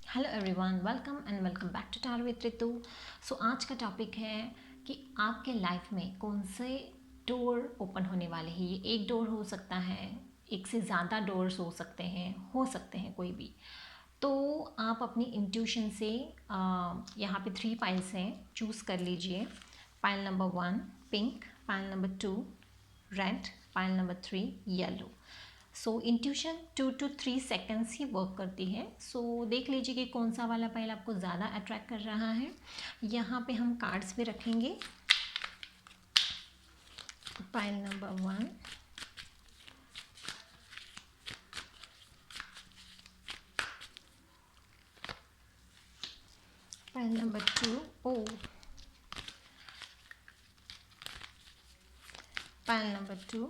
Hello everyone, welcome back to tarot with Ritu. So आज का topic है कि आपके लाइफ में कौन से डोर ओपन होने वाले हैं। ये एक डोर हो सकता है, एक से ज़्यादा डोर्स हो सकते हैं कोई भी। तो आप अपनी इंट्यूशन से यहाँ पे 3 पाइल्स हैं, चूज़ कर लीजिए। Pile number 1 pink, pile number 2 red, pile number 3 yellow. So intuition 2 to 3 seconds he work करती है। सो देख लीजिए कि कौन सा वाला पाइल आपको ज़्यादा अट्रैक्ट कर रहा है। यहाँ पे हम कार्ड्स भी रखेंगे। Pile number 1, pile number 2, oh pile number 2,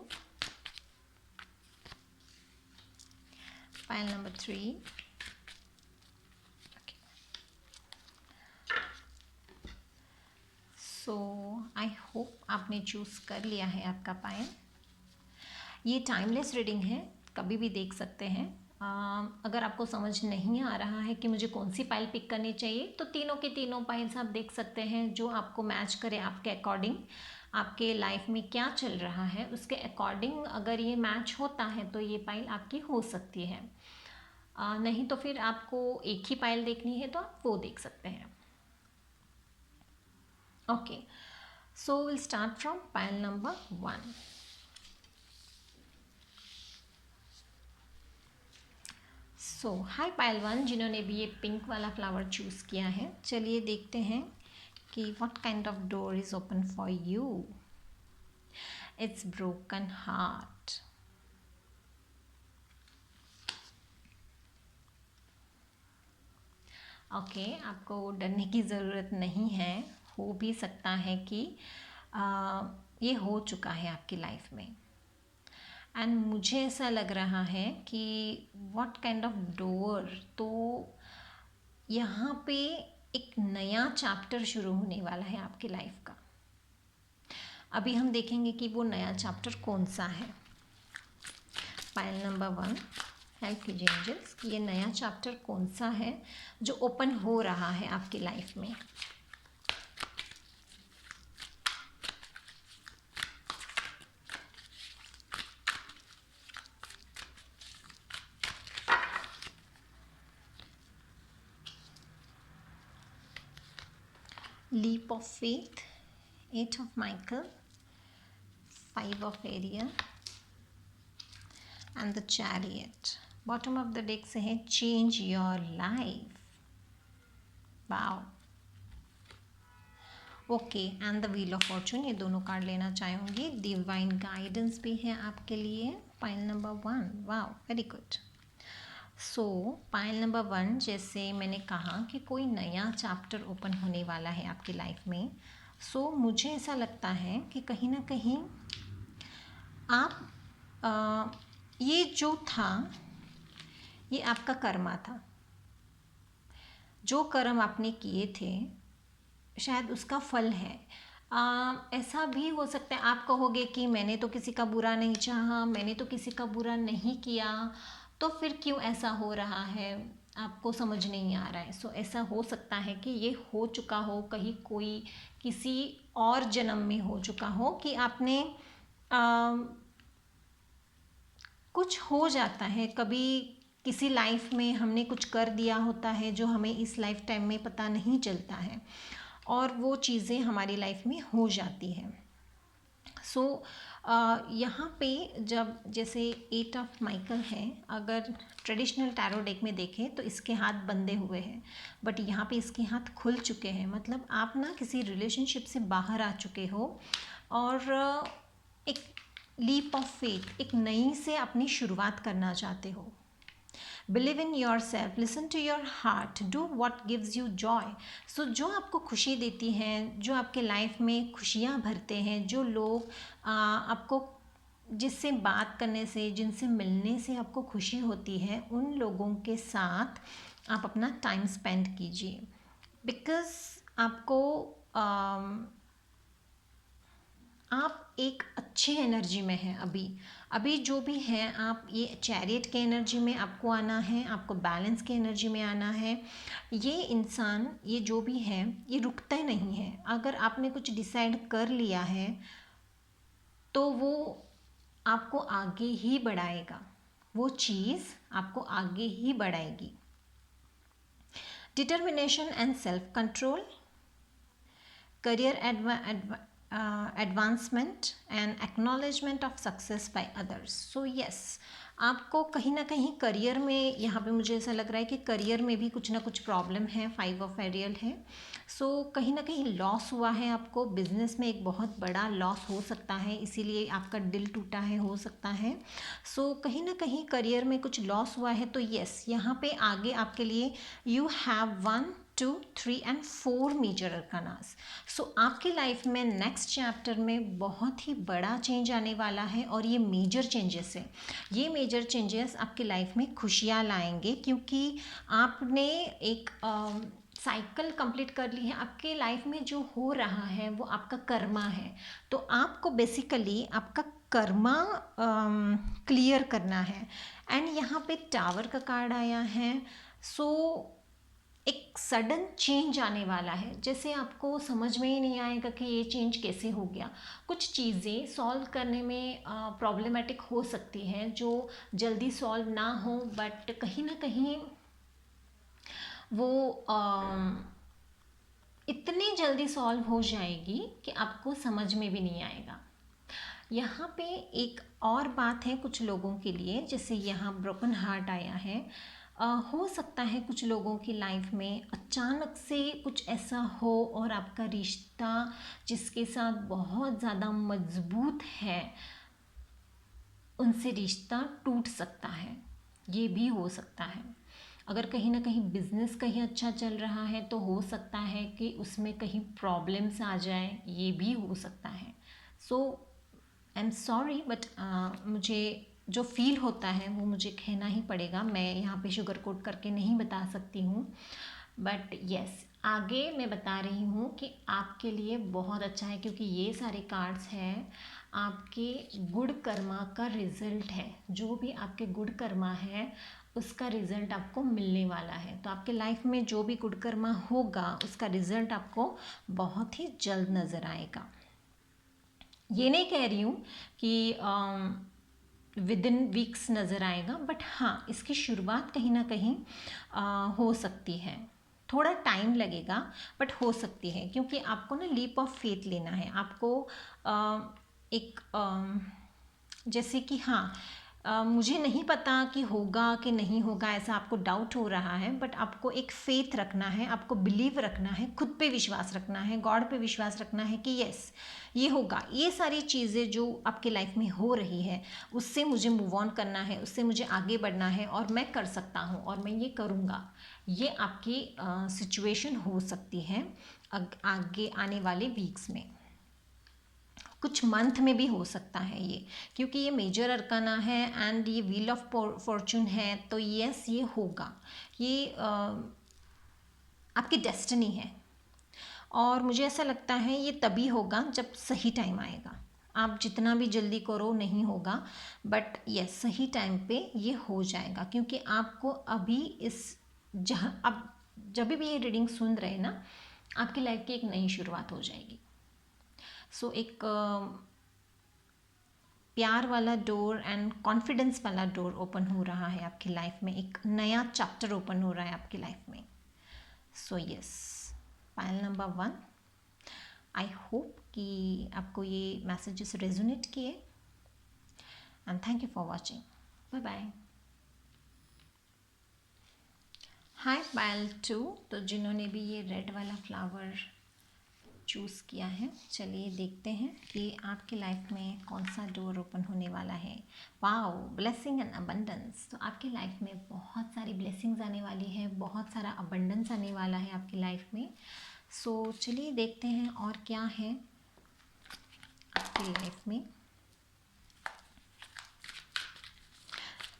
pile number 3। So I hope आपने चूज़ कर लिया है आपका पाइल। ये टाइमलेस रीडिंग है, कभी भी देख सकते हैं। अगर आपको समझ नहीं आ रहा है कि मुझे कौन सी पाइल पिक करनी चाहिए, तो तीनों के तीनों पाइल्स आप देख सकते हैं, जो आपको मैच करे आपके अकॉर्डिंग। आपके लाइफ में क्या चल रहा है उसके अकॉर्डिंग अगर ये मैच होता है तो ये पाइल आपकी हो सकती है। नहीं तो फिर आपको एक ही पाइल देखनी है तो आप वो देख सकते हैं। Okay, so will start from pile number 1। So hi pile 1, जिन्होंने भी ये पिंक वाला फ्लावर चूज़ किया है, चलिए देखते हैं कि what kind of door is open for you. It's broken heart. Okay, आपको डरने की ज़रूरत नहीं है। हो भी सकता है कि ये हो चुका है आपकी लाइफ में। एंड मुझे ऐसा लग रहा है कि व्हाट काइंड ऑफ डोर, तो यहाँ पे एक नया चैप्टर शुरू होने वाला है आपकी लाइफ का। अभी हम देखेंगे कि वो नया चैप्टर कौन सा है। पाइल नंबर 1, हेल्प कीजिए एंजल्स, ये नया चैप्टर कौन सा है जो ओपन हो रहा है आपकी लाइफ में। Leap of faith, 8 of Michael, 5 of Ariel and the chariot. Bottom of the deck से है change your life. Wow, okay, and the wheel of fortune, ये दोनों कार्ड लेना चाहूँगी। डिवाइन गाइडेंस भी है आपके लिए। Pile number 1, wow, very good. सो पाइल नंबर 1, जैसे मैंने कहा कि कोई नया चैप्टर ओपन होने वाला है आपकी लाइफ में। सो मुझे ऐसा लगता है कि कहीं ना कहीं आप ये जो था ये आपका कर्मा था। जो कर्म आपने किए थे शायद उसका फल है। ऐसा भी हो सकता है आप कहोगे कि मैंने तो किसी का बुरा नहीं चाहा, मैंने तो किसी का बुरा नहीं किया, तो फिर क्यों ऐसा हो रहा है, आपको समझ नहीं आ रहा है। सो ऐसा हो सकता है कि ये हो चुका हो, कहीं कोई किसी और जन्म में हो चुका हो कि आपने कुछ हो जाता है कभी किसी लाइफ में, हमने कुछ कर दिया होता है जो हमें इस लाइफ टाइम में पता नहीं चलता है, और वो चीज़ें हमारी लाइफ में हो जाती हैं। सो यहाँ पे जब जैसे 8 ऑफ माइकल है, अगर ट्रेडिशनल टैरो डेक में देखें तो इसके हाथ बंधे हुए हैं, बट यहाँ पे इसके हाथ खुल चुके हैं। मतलब आप ना किसी रिलेशनशिप से बाहर आ चुके हो और एक लीप ऑफ फेथ, एक नई से अपनी शुरुआत करना चाहते हो। Believe in yourself, listen to your heart, do what gives you joy. So जो आपको खुशी देती हैं, जो आपके लाइफ में खुशियाँ भरते हैं, जो लोग आपको जिससे बात करने से, जिनसे मिलने से आपको खुशी होती है, उन लोगों के साथ आप अपना टाइम स्पेंड कीजिए। बिकॉज़ आपको आप एक अच्छी एनर्जी में हैं अभी। अभी जो भी है, आप ये चैरियट के एनर्जी में आपको आना है, आपको बैलेंस के एनर्जी में आना है। ये इंसान, ये जो भी है, ये रुकता ही नहीं है। अगर आपने कुछ डिसाइड कर लिया है तो वो आपको आगे ही बढ़ाएगा, वो चीज़ आपको आगे ही बढ़ाएगी। Determination and self control, career advancement and acknowledgement of success by others. So yes, आपको कहीं ना कहीं करियर में, यहाँ पे मुझे ऐसा लग रहा है कि करियर में भी कुछ ना कुछ प्रॉब्लम है, 5 ऑफ एरियल है। सो कहीं ना कहीं लॉस हुआ है आपको, बिजनेस में एक बहुत बड़ा लॉस हो सकता है, इसीलिए आपका दिल टूटा है, हो सकता है। सो कहीं ना कहीं करियर में कुछ लॉस हुआ है। तो यस, यहाँ पे आगे आपके लिए यू हैव 1, 2, 3 एंड 4 मेजर अरकानास। सो आपकी लाइफ में नेक्स्ट चैप्टर में बहुत ही बड़ा चेंज आने वाला है, और ये मेजर चेंजेस है। ये मेजर चेंजेस आपकी लाइफ में खुशियाँ लाएंगे, क्योंकि आपने एक साइकिल कंप्लीट कर ली है। आपके लाइफ में जो हो रहा है वो आपका कर्मा है, तो आपको बेसिकली आपका कर्मा क्लियर करना है। एंड यहाँ पे टावर का कार्ड आया है। सो एक सडन चेंज आने वाला है, जैसे आपको समझ में ही नहीं आएगा कि ये चेंज कैसे हो गया। कुछ चीज़ें सॉल्व करने में प्रॉब्लमेटिक हो सकती हैं, जो जल्दी सॉल्व ना हो, बट कहीं ना कहीं वो इतनी जल्दी सॉल्व हो जाएगी कि आपको समझ में भी नहीं आएगा। यहाँ पे एक और बात है कुछ लोगों के लिए, जैसे यहाँ ब्रोकन हार्ट आया है। हो सकता है कुछ लोगों की लाइफ में अचानक से कुछ ऐसा हो और आपका रिश्ता जिसके साथ बहुत ज़्यादा मजबूत है, उनसे रिश्ता टूट सकता है, ये भी हो सकता है। अगर कहीं ना कहीं बिजनेस कहीं अच्छा चल रहा है तो हो सकता है कि उसमें कहीं प्रॉब्लम्स आ जाए, ये भी हो सकता है। सो आई एम सॉरी, बट मुझे जो फील होता है वो मुझे कहना ही पड़ेगा। मैं यहाँ पे शुगर कोट करके नहीं बता सकती हूँ, बट यस, आगे मैं बता रही हूँ कि आपके लिए बहुत अच्छा है, क्योंकि ये सारे कार्ड्स हैं आपके गुड कर्मा का रिजल्ट है। जो भी आपके गुड कर्मा है उसका रिजल्ट आपको मिलने वाला है। तो आपके लाइफ में जो भी गुड कर्मा होगा उसका रिजल्ट आपको बहुत ही जल्द नज़र आएगा। ये नहीं कह रही हूँ कि विद इन वीक्स नज़र आएगा, बट हाँ, इसकी शुरुआत कहीं ना कहीं हो सकती है। थोड़ा टाइम लगेगा बट हो सकती है, क्योंकि आपको ना लीप ऑफ फेथ लेना है। आपको एक जैसे कि हाँ, मुझे नहीं पता कि होगा कि नहीं होगा, ऐसा आपको डाउट हो रहा है, बट आपको एक फेथ रखना है, आपको बिलीव रखना है, खुद पे विश्वास रखना है, गॉड पे विश्वास रखना है कि यस ये होगा। ये सारी चीज़ें जो आपके लाइफ में हो रही है उससे मुझे मूव ऑन करना है, उससे मुझे आगे बढ़ना है, और मैं कर सकता हूँ और मैं ये करूँगा। ये आपकी सिचुएशन हो सकती है आगे आने वाले वीक्स में, कुछ मंथ में भी हो सकता है ये, क्योंकि ये मेजर अरकाना है एंड ये व्हील ऑफ फॉर्चून है। तो यस, ये होगा, ये आपकी डेस्टिनी है। और मुझे ऐसा लगता है ये तभी होगा जब सही टाइम आएगा। आप जितना भी जल्दी करो नहीं होगा, बट यस, सही टाइम पे ये हो जाएगा, क्योंकि आपको अभी इस जहाँ अब जब भी ये रीडिंग सुन रहे हैं ना, आपकी लाइफ की एक नई शुरुआत हो जाएगी। सो एक प्यार वाला डोर एंड कॉन्फिडेंस वाला डोर ओपन हो रहा है आपकी लाइफ में, एक नया चैप्टर ओपन हो रहा है आपकी लाइफ में। So yes, pile number 1, I hope कि आपको ये मैसेजेस रेजोनेट किए, and thank you for watching. Bye bye. Hi pile 2, तो जिन्होंने भी ये रेड वाला फ्लावर चूज़ किया है, चलिए देखते हैं कि आपकी लाइफ में कौन सा डोर ओपन होने वाला है। Wow, blessing and abundance. तो आपकी लाइफ में बहुत सारी ब्लेसिंग्स आने वाली है, बहुत सारा अबंडेंस आने वाला है आपकी लाइफ में। सो चलिए देखते हैं और क्या है आपकी लाइफ में।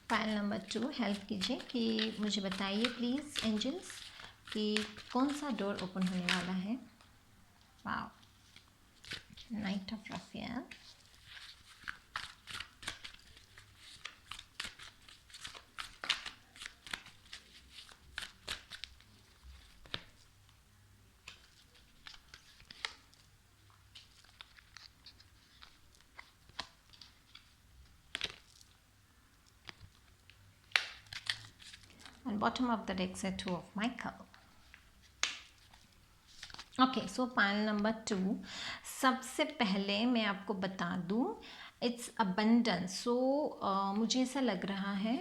फाइल नंबर 2 हेल्प कीजिए कि मुझे बताइए प्लीज़ एंजल्स कि कौन सा डोर ओपन होने वाला है। Wow, knight of Raphael, bottom of the deck से 2 of Michael. Okay, so pile number 2, सबसे पहले मैं आपको बता दूँ इट्स अबंडेंस। सो मुझे ऐसा लग रहा है,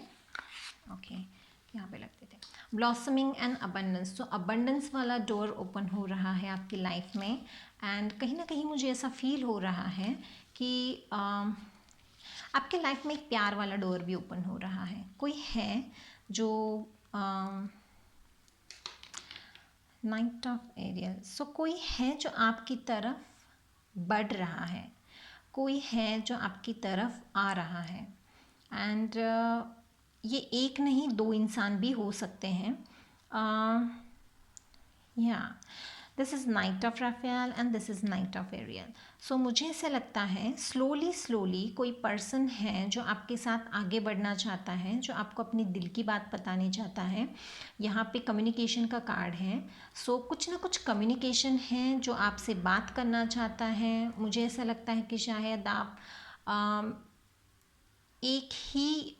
ओके यहाँ पे लगते थे, ब्लॉसमिंग एंड अबंडेंस। तो अबंडेंस वाला डोर ओपन हो रहा है आपकी लाइफ में, एंड कहीं ना कहीं मुझे ऐसा फील हो रहा है कि आपके लाइफ में एक प्यार वाला डोर भी ओपन हो रहा है। कोई है जो नाइट ऑफ एरियल, सो कोई है जो आपकी तरफ बढ़ रहा है, कोई है जो आपकी तरफ आ रहा है, एंड ये एक नहीं 2 इंसान भी हो सकते हैं। या this is knight of Raphael and this is knight of Ariel. So मुझे ऐसा लगता है स्लोली कोई पर्सन है जो आपके साथ आगे बढ़ना चाहता है, जो आपको अपनी दिल की बात बताने चाहता है। यहाँ पे कम्युनिकेशन का कार्ड है। सो कुछ ना कुछ कम्युनिकेशन है जो आपसे बात करना चाहता है। मुझे ऐसा लगता है कि शायद आप एक ही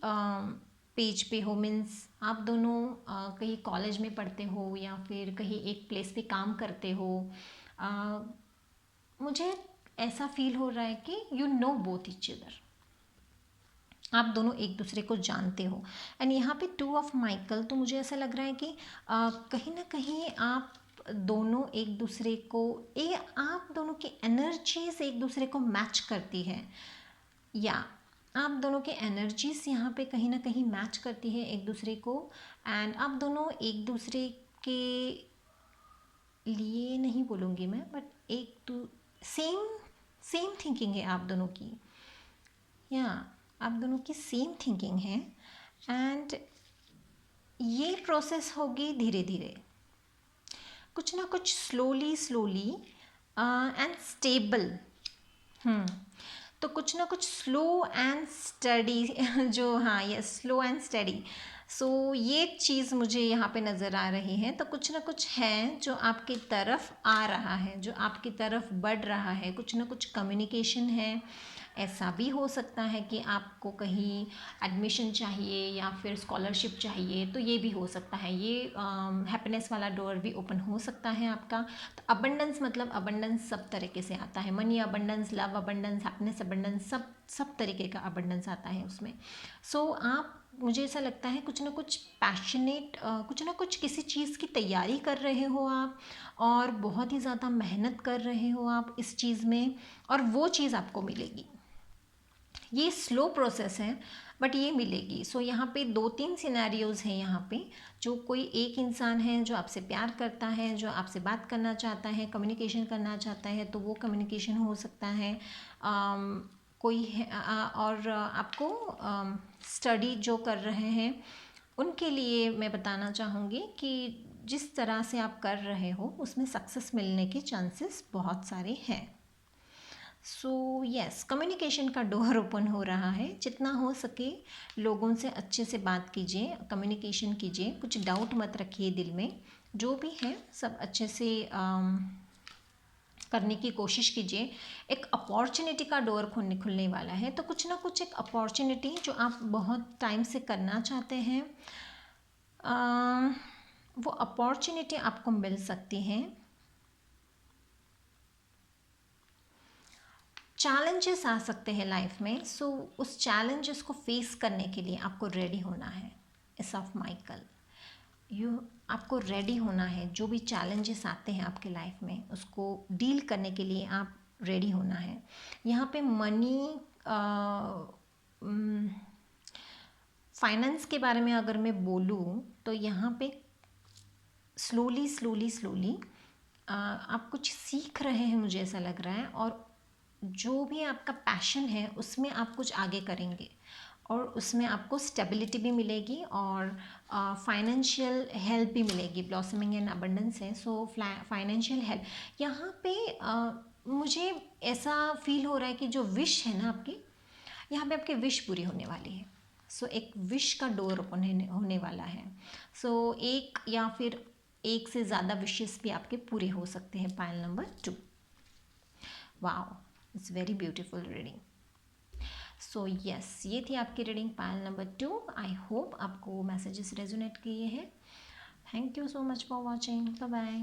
पेज पे हो, मीन्स आप दोनों कहीं कॉलेज में पढ़ते हो या फिर कहीं एक प्लेस पे काम करते हो। मुझे ऐसा फील हो रहा है कि you know both each other, आप दोनों एक दूसरे को जानते हो। एंड यहाँ पे 2 ऑफ माइकल, तो मुझे ऐसा लग रहा है कि कहीं ना कहीं आप दोनों एक दूसरे को, आप दोनों की एनर्जीज एक दूसरे को मैच करती है, या आप दोनों के एनर्जीज यहाँ पे कहीं ना कहीं मैच करती है एक दूसरे को। एंड आप दोनों एक दूसरे के लिए नहीं बोलूँगी मैं, बट सेम सेम थिंकिंग है आप दोनों की, या आप दोनों की सेम थिंकिंग है। एंड ये प्रोसेस होगी धीरे धीरे, कुछ ना कुछ स्लोली एंड स्टेबल। तो कुछ ना कुछ स्लो एंड स्टडी जो, हाँ ये स्लो एंड स्टडी। सो ये चीज़ मुझे यहाँ पे नज़र आ रही है। तो कुछ ना कुछ है जो आपकी तरफ आ रहा है, जो आपकी तरफ बढ़ रहा है, कुछ ना कुछ कम्युनिकेशन है। ऐसा भी हो सकता है कि आपको कहीं एडमिशन चाहिए या फिर स्कॉलरशिप चाहिए, तो ये भी हो सकता है। ये हैप्पीनेस वाला डोर भी ओपन हो सकता है आपका। तो अबंडेंस मतलब अबंडेंस सब तरीके से आता है, money abundance, love abundance, happiness abundance, सब तरीके का अबंडेंस आता है उसमें। सो आप, मुझे ऐसा लगता है कुछ ना कुछ पैशनेट, कुछ ना कुछ किसी चीज़ की तैयारी कर रहे हो आप, और बहुत ही ज़्यादा मेहनत कर रहे हो आप इस चीज़ में, और वो चीज़ आपको मिलेगी। ये स्लो प्रोसेस है बट ये मिलेगी। सो यहाँ पे 2-3 सिनेरियोज़ हैं यहाँ पे, जो कोई एक इंसान है जो आपसे प्यार करता है, जो आपसे बात करना चाहता है, कम्युनिकेशन करना चाहता है, तो वो कम्युनिकेशन हो सकता है। कोई है और आपको स्टडी जो कर रहे हैं उनके लिए मैं बताना चाहूँगी कि जिस तरह से आप कर रहे हो उसमें सक्सेस मिलने के चांसेस बहुत सारे हैं। सो यस, कम्युनिकेशन का डोर ओपन हो रहा है। जितना हो सके लोगों से अच्छे से बात कीजिए, कम्युनिकेशन कीजिए, कुछ डाउट मत रखिए दिल में, जो भी है सब अच्छे से करने की कोशिश कीजिए। एक अपॉर्चुनिटी का डोर खुलने वाला है, तो कुछ ना कुछ एक अपॉर्चुनिटी जो आप बहुत टाइम से करना चाहते हैं, वो अपॉर्चुनिटी आपको मिल सकती है। चैलेंजेस आ सकते हैं लाइफ में, सो उस चैलेंजेस को फेस करने के लिए आपको रेडी होना है। एस ऑफ माइकल, आपको रेडी होना है। जो भी चैलेंजेस आते हैं आपके लाइफ में उसको डील करने के लिए आप रेडी होना है। यहाँ पे मनी, फाइनेंस के बारे में अगर मैं बोलूँ तो यहाँ पे स्लोली आप कुछ सीख रहे हैं, मुझे ऐसा लग रहा है, और जो भी आपका पैशन है उसमें आप कुछ आगे करेंगे, और उसमें आपको स्टेबिलिटी भी मिलेगी और फाइनेंशियल हेल्प भी मिलेगी। ब्लॉसमिंग एंड अबंडेंस है, सो फाइनेंशियल हेल्प यहाँ पे मुझे ऐसा फील हो रहा है कि जो विश है ना आपकी, यहाँ पे आपकी विश पूरी होने वाली है। सो एक विश का डोर ओपन होने वाला है। सो एक या फिर एक से ज़्यादा विशेस भी आपके पूरे हो सकते हैं। Pile number 2, wow, it's very beautiful reading. So yes, ये थी आपकी reading pile number 2। I hope आपको मैसेजेस रेजोनेट किए हैं। Thank you so much for watching. Bye bye.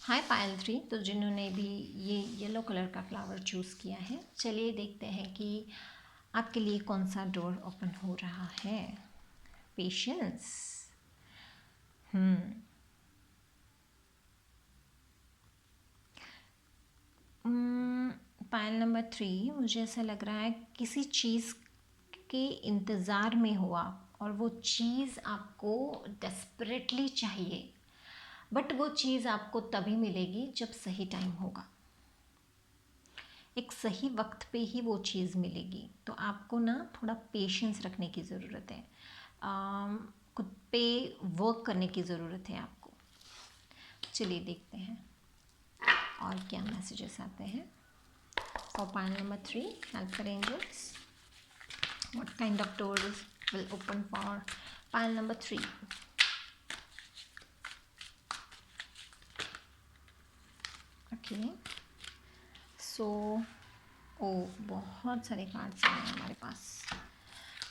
Hi pile 3, तो जिन्होंने भी ये येलो कलर का फ्लावर चूज़ किया है, चलिए देखते हैं कि आपके लिए कौन सा डोर ओपन हो रहा है। पेशेंस। पायल नंबर 3, मुझे ऐसा लग रहा है किसी चीज़ के इंतज़ार में हो आप, और वो चीज़ आपको डेस्परेटली चाहिए, बट वो चीज़ आपको तभी मिलेगी जब सही टाइम होगा, एक सही वक्त पे ही वो चीज़ मिलेगी। तो आपको ना थोड़ा पेशेंस रखने की ज़रूरत है, खुद पे वर्क करने की ज़रूरत है आपको। चलिए देखते हैं और क्या मैसेजेस आते हैं for pile number 3, help for angels. What kind of doors will open for pile number 3? Okay, so बहुत सारे कार्ड्स हैं हमारे पास।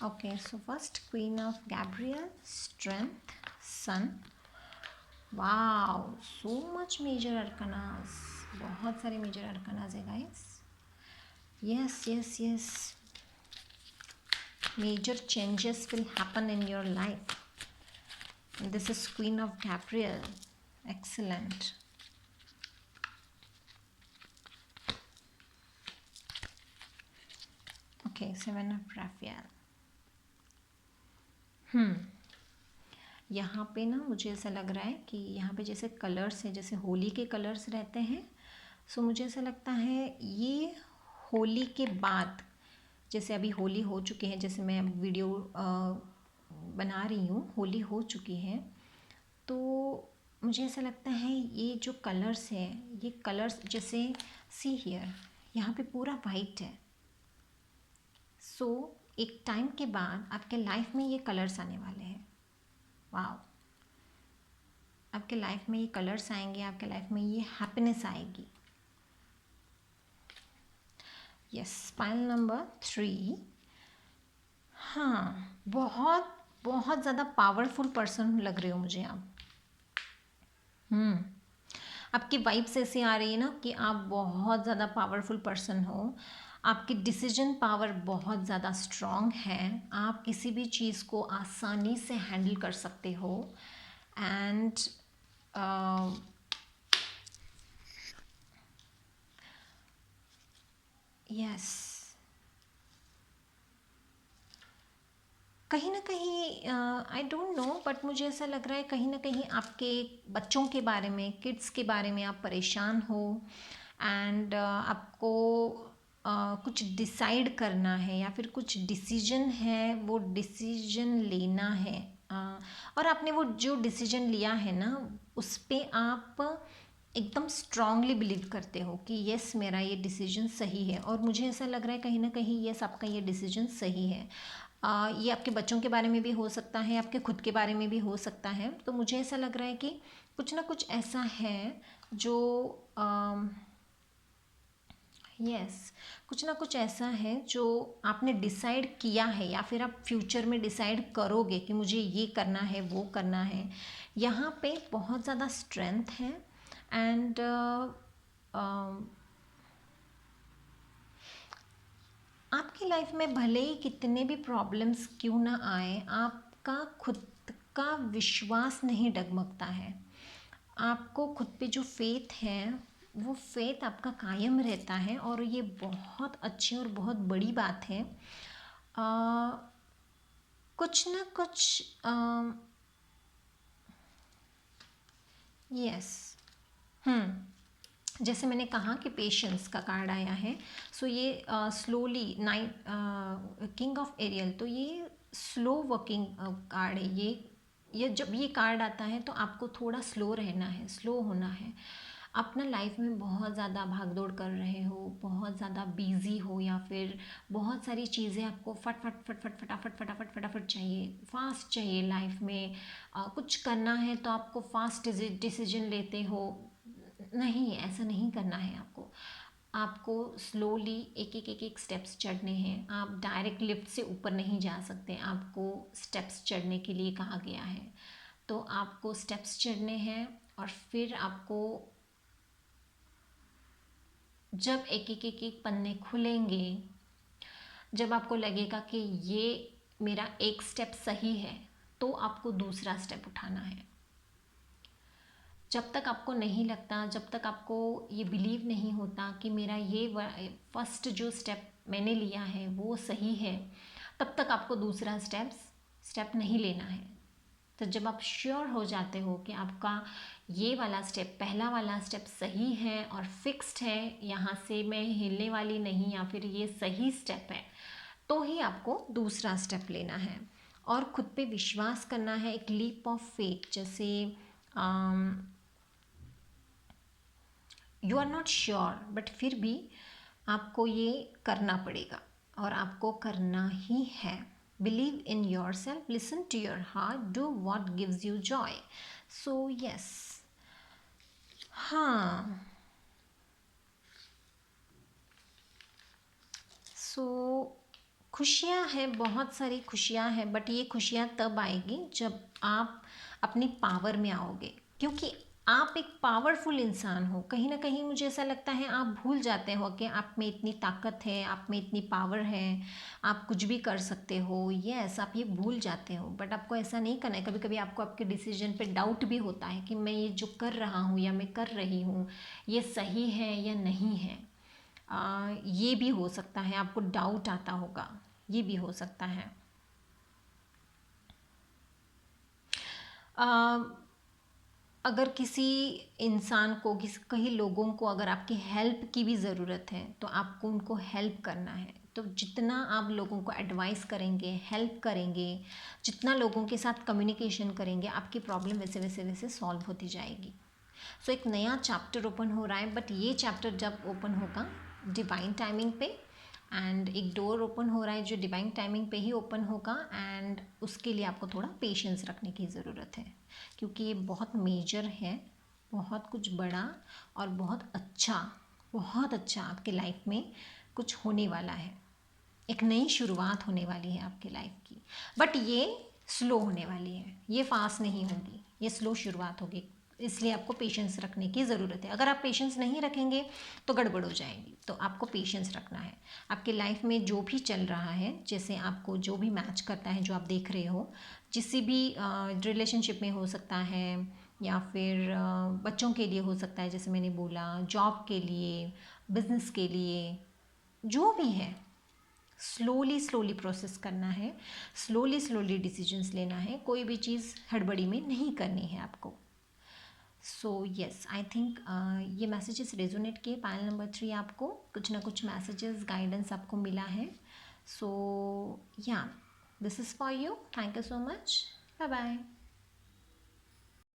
Okay, so first queen of Gabriel, strength, sun. Wow, so much major arcanas, बहुत सारे major arcanas है guys. Yes yes yes, major changes will happen in your life. This is Queen of Gabriel. Excellent. Okay, Seven of Raphael. यहाँ पे ना मुझे ऐसा लग रहा है कि यहाँ पे जैसे कलर्स हैं, जैसे होली के कलर्स रहते हैं, सो मुझे ऐसा लगता है ये होली के बाद, जैसे अभी होली हो चुकी है, जैसे मैं वीडियो बना रही हूँ, होली हो चुकी है, तो मुझे ऐसा लगता है ये जो कलर्स हैं, ये कलर्स जैसे सी हियर, यहाँ पे पूरा वाइट है। सो एक टाइम के बाद आपके लाइफ में ये कलर्स आने वाले हैं। वाओ, आपके लाइफ में ये कलर्स आएंगे, आपके लाइफ में ये हैप्पीनेस आएगी। Yes, pile number 3। हाँ, बहुत बहुत ज़्यादा पावरफुल पर्सन लग रहे हो मुझे आप। आपकी वाइब्स ऐसी आ रही है ना कि आप बहुत ज़्यादा पावरफुल पर्सन हो, आपकी डिसीजन पावर बहुत ज़्यादा स्ट्रॉन्ग है, आप किसी भी चीज़ को आसानी से हैंडल कर सकते हो, एंड यस, कहीं ना कहीं आई डोंट नो, बट मुझे ऐसा लग रहा है कहीं ना कहीं आपके बच्चों के बारे में, किड्स के बारे में आप परेशान हो, एंड आपको कुछ डिसाइड करना है या फिर कुछ डिसीजन है, वो डिसीजन लेना है, और आपने वो जो डिसीजन लिया है ना, उस पर आप एकदम स्ट्रांगली बिलीव करते हो कि यस, मेरा ये डिसीजन सही है, और मुझे ऐसा लग रहा है कहीं ना कहीं यस, आपका ये डिसीजन सही है। ये आपके बच्चों के बारे में भी हो सकता है, आपके खुद के बारे में भी हो सकता है। तो मुझे ऐसा लग रहा है कि कुछ ना कुछ ऐसा है जो यस, कुछ ना कुछ ऐसा है जो आपने डिसाइड किया है, या फिर आप फ्यूचर में डिसाइड करोगे कि मुझे ये करना है, वो करना है। यहाँ पे बहुत ज़्यादा स्ट्रेंथ है, एंड आपकी लाइफ में भले ही कितने भी प्रॉब्लम्स क्यों ना आए, आपका खुद का विश्वास नहीं डगमगता है। आपको खुद पे जो फेथ है, वो फेथ आपका कायम रहता है, और ये बहुत अच्छी और बहुत बड़ी बात है। कुछ ना कुछ यस, जैसे मैंने कहा कि पेशेंस का कार्ड आया है, सो ये स्लोली किंग ऑफ एरियल, तो ये स्लो वर्किंग कार्ड है। ये जब ये कार्ड आता है तो आपको थोड़ा स्लो रहना है, स्लो होना है। अपना लाइफ में बहुत ज़्यादा भागदौड़ कर रहे हो, बहुत ज़्यादा बिजी हो, या फिर बहुत सारी चीज़ें आपको फट फट फट फट फटाफट फटाफट फटाफट चाहिए, फास्ट चाहिए लाइफ में। कुछ करना है तो आपको फास्ट डिसीजन लेते हो। नहीं, ऐसा नहीं करना है आपको। आपको स्लोली एक एक स्टेप्स चढ़ने हैं। आप डायरेक्ट लिफ्ट से ऊपर नहीं जा सकते, आपको स्टेप्स चढ़ने के लिए कहा गया है। तो आपको स्टेप्स चढ़ने हैं और फिर आपको जब एक एक पन्ने खुलेंगे, जब आपको लगेगा कि ये मेरा एक स्टेप सही है, तो आपको दूसरा स्टेप उठाना है। जब तक आपको नहीं लगता, जब तक आपको ये बिलीव नहीं होता कि मेरा ये फर्स्ट जो स्टेप मैंने लिया है वो सही है, तब तक आपको दूसरा स्टेप नहीं लेना है। तो जब आप श्योर हो जाते हो कि आपका ये वाला स्टेप, पहला वाला स्टेप सही है और फिक्स्ड है, यहाँ से मैं हिलने वाली नहीं, या फिर ये सही स्टेप है, तो ही आपको दूसरा स्टेप लेना है। और खुद पे विश्वास करना है, एक लीप ऑफ फेथ। जैसे you are not sure, but फिर भी आपको ये करना पड़ेगा और आपको करना ही है। Believe in yourself, listen to your heart, do what gives you joy. So yes, हाँ, सो खुशियाँ हैं, बहुत सारी खुशियाँ हैं, बट ये खुशियाँ तब आएगी जब आप अपनी पावर में आओगे, क्योंकि आप एक पावरफुल इंसान हो। कहीं ना कहीं मुझे ऐसा लगता है आप भूल जाते हो कि आप में इतनी ताकत है, आप में इतनी पावर है, आप कुछ भी कर सकते हो। यस, आप ये भूल जाते हो, बट आपको ऐसा नहीं करना है। कभी कभी आपको आपके डिसीजन पे डाउट भी होता है कि मैं ये जो कर रहा हूँ या मैं कर रही हूँ, ये सही है या नहीं है। ये भी हो सकता है, आपको डाउट आता होगा, ये भी हो सकता है। अगर किसी इंसान को, कई लोगों को अगर आपकी हेल्प की भी ज़रूरत है, तो आपको उनको हेल्प करना है। तो जितना आप लोगों को एडवाइस करेंगे, हेल्प करेंगे, जितना लोगों के साथ कम्युनिकेशन करेंगे, आपकी प्रॉब्लम वैसे वैसे वैसे सॉल्व होती जाएगी। सो एक नया चैप्टर ओपन हो रहा है, बट ये चैप्टर जब ओपन होगा डिवाइन टाइमिंग पे, एंड एक डोर ओपन हो रहा है जो डिवाइन टाइमिंग पे ही ओपन होगा, एंड उसके लिए आपको थोड़ा पेशेंस रखने की ज़रूरत है, क्योंकि ये बहुत मेजर है, बहुत कुछ बड़ा और बहुत अच्छा आपके लाइफ में कुछ होने वाला है। एक नई शुरुआत होने वाली है आपकी लाइफ की, बट ये स्लो होने वाली है, ये फास्ट नहीं होगी, ये स्लो शुरुआत होगी। इसलिए आपको पेशेंस रखने की ज़रूरत है। अगर आप पेशेंस नहीं रखेंगे तो गड़बड़ हो जाएगी, तो आपको पेशेंस रखना है। आपके लाइफ में जो भी चल रहा है, जैसे आपको जो भी मैच करता है, जो आप देख रहे हो, किसी भी रिलेशनशिप में हो सकता है, या फिर बच्चों के लिए हो सकता है, जैसे मैंने बोला, जॉब के लिए, बिजनेस के लिए, जो भी है, स्लोली प्रोसेस करना है, स्लोली डिसीजंस लेना है। कोई भी चीज़ हड़बड़ी में नहीं करनी है आपको। सो यस, आई थिंक ये मैसेजेस रेजोनेट किए। पैनल नंबर 3 आपको कुछ ना कुछ मैसेजेस, गाइडेंस आपको मिला है। So yeah, this is for you. Thank you so much. Bye bye.